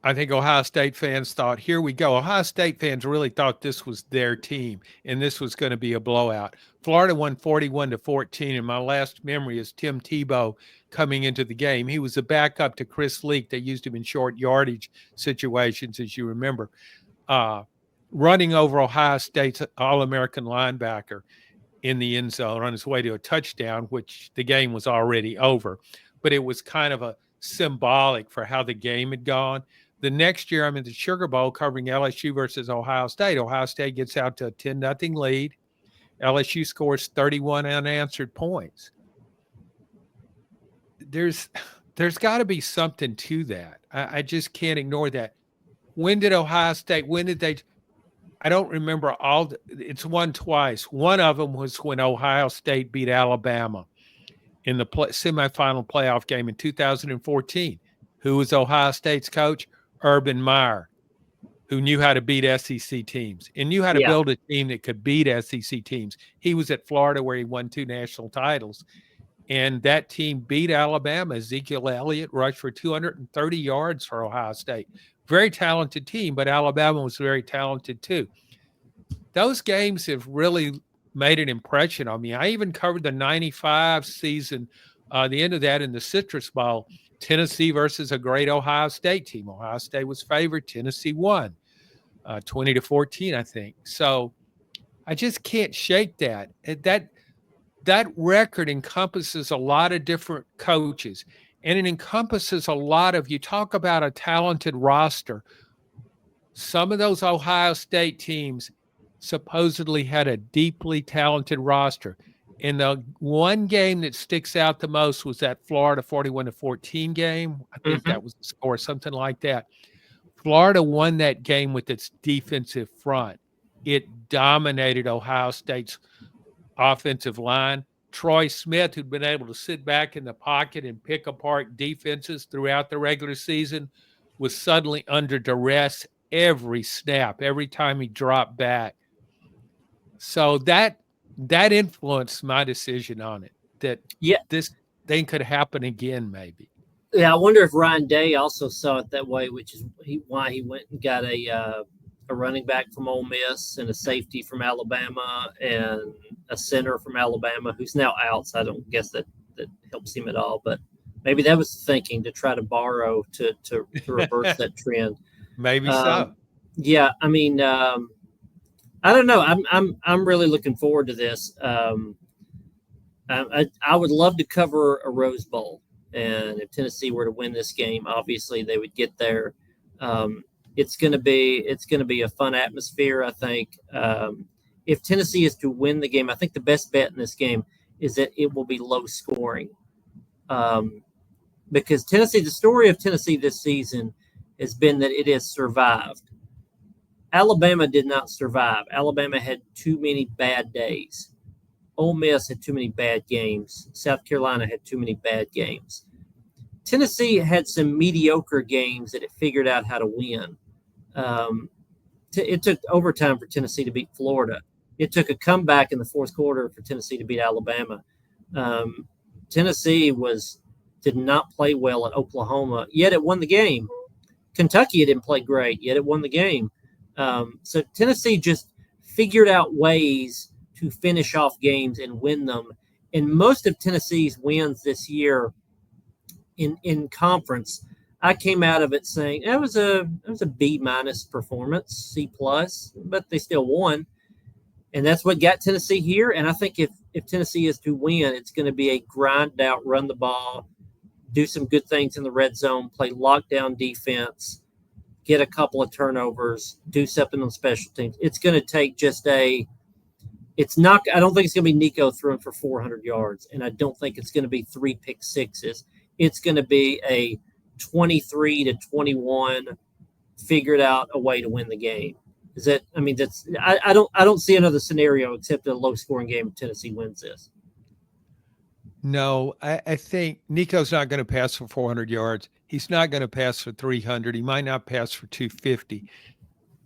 I think Ohio State fans thought, here we go. Ohio State fans really thought this was their team and this was going to be a blowout. Florida won 41-14, and my last memory is Tim Tebow coming into the game. He was a backup to Chris Leak. They used him in short yardage situations, as you remember, running over Ohio State's All-American linebacker in the end zone on his way to a touchdown, which the game was already over. But it was kind of a symbolic for how the game had gone. The next year, I'm in the Sugar Bowl covering LSU versus Ohio State. Ohio State gets out to a 10-0 lead. LSU scores 31 unanswered points. There's got to be something to that. I just can't ignore that. When did Ohio State, I don't remember it's won twice. One of them was when Ohio State beat Alabama in the semifinal playoff game in 2014. Who was Ohio State's coach? Urban Meyer, who knew how to beat SEC teams and knew how to build a team that could beat SEC teams. He was at Florida where he won 2 national titles, and that team beat Alabama. Ezekiel Elliott rushed for 230 yards for Ohio State very talented team, but Alabama was very talented too. Those games have really made an impression on me. I even covered the 95 season, the end of that in the Citrus Bowl, Tennessee versus a great Ohio State team. Ohio State was favored. Tennessee won 20-14, I think. So I just can't shake that. That record encompasses a lot of different coaches, and it encompasses a lot of, you talk about a talented roster. Some of those Ohio State teams supposedly had a deeply talented roster. And the one game that sticks out the most was that Florida 41-14 game. I think that was the score, something like that. Florida won that game with its defensive front. It dominated Ohio State's offensive line. Troy Smith, who'd been able to sit back in the pocket and pick apart defenses throughout the regular season, was suddenly under duress every snap, every time he dropped back. So that influenced my decision on it, that this thing could happen again, maybe. Yeah, I wonder if Ryan Day also saw it that way, which is why he went and got a running back from Ole Miss and a safety from Alabama and a center from Alabama who's now out. So I don't guess that helps him at all. But maybe that was the thinking, to try to borrow to reverse that trend. Maybe so. Yeah, I mean, I don't know. I'm really looking forward to this. I would love to cover a Rose Bowl. And if Tennessee were to win this game, obviously they would get there. It's going to be a fun atmosphere, I think. If Tennessee is to win the game, I think the best bet in this game is that it will be low scoring. Because the story of Tennessee this season has been that it has survived. Alabama did not survive. Alabama had too many bad days. Ole Miss had too many bad games. South Carolina had too many bad games. Tennessee had some mediocre games that it figured out how to win. It took overtime for Tennessee to beat Florida. It took a comeback in the fourth quarter for Tennessee to beat Alabama. Tennessee did not play well at Oklahoma, yet it won the game. Kentucky didn't play great, yet it won the game. So Tennessee just figured out ways to finish off games and win them. And most of Tennessee's wins this year in conference, I came out of it saying it was a B- performance, C+, but they still won. And that's what got Tennessee here. And I think if Tennessee is to win, it's going to be a grind out, run the ball, do some good things in the red zone, play lockdown defense, get a couple of turnovers, do something on special teams. It's going to take I don't think it's going to be Nico throwing for 400 yards, and I don't think it's going to be 3 pick sixes. It's going to be a 23-21 figured out a way to win the game. I don't see another scenario except a low scoring game if Tennessee wins this. No, I think Nico's not going to pass for 400 yards. He's not going to pass for 300. He might not pass for 250.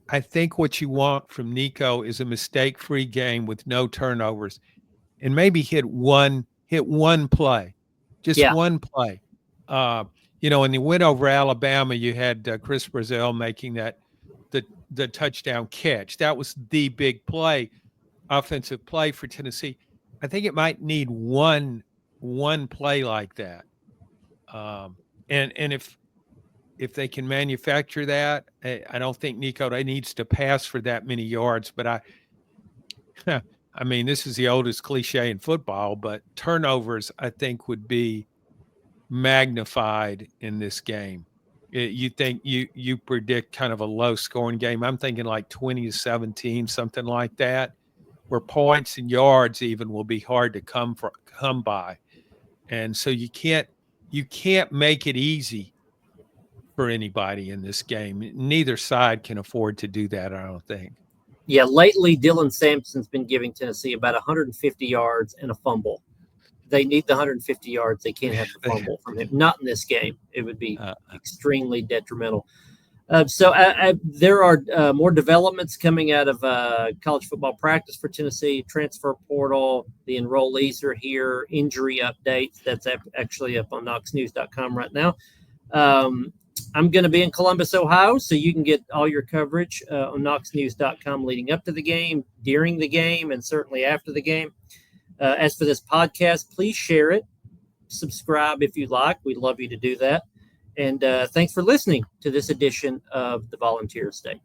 I think what you want from Nico is a mistake-free game with no turnovers, and maybe hit one play, one play. In the win over Alabama, you had Chris Brazil making the touchdown catch. That was the big play, offensive play for Tennessee. I think it might need one play like that, and if they can manufacture that, I don't think Nico needs to pass for that many yards. But I mean, this is the oldest cliche in football, but turnovers, I think, would be magnified in this game. You think you predict kind of a low scoring game. I'm thinking like 20-17, something like that, where points and yards even will be hard to come by. And so you can't make it easy for anybody in this game. Neither side can afford to do that, I don't think. Yeah, lately Dylan Sampson's been giving Tennessee about 150 yards and a fumble. They need the 150 yards. They can't have the fumble from him. Not in this game. It would be extremely detrimental. So there are more developments coming out of college football practice for Tennessee, transfer portal. The enrollees are here, injury updates. That's actually up on KnoxNews.com right now. I'm going to be in Columbus, Ohio, so you can get all your coverage on KnoxNews.com leading up to the game, during the game, and certainly after the game. As for this podcast, please share it. Subscribe if you like. We'd love you to do that. And thanks for listening to this edition of the Volunteer State.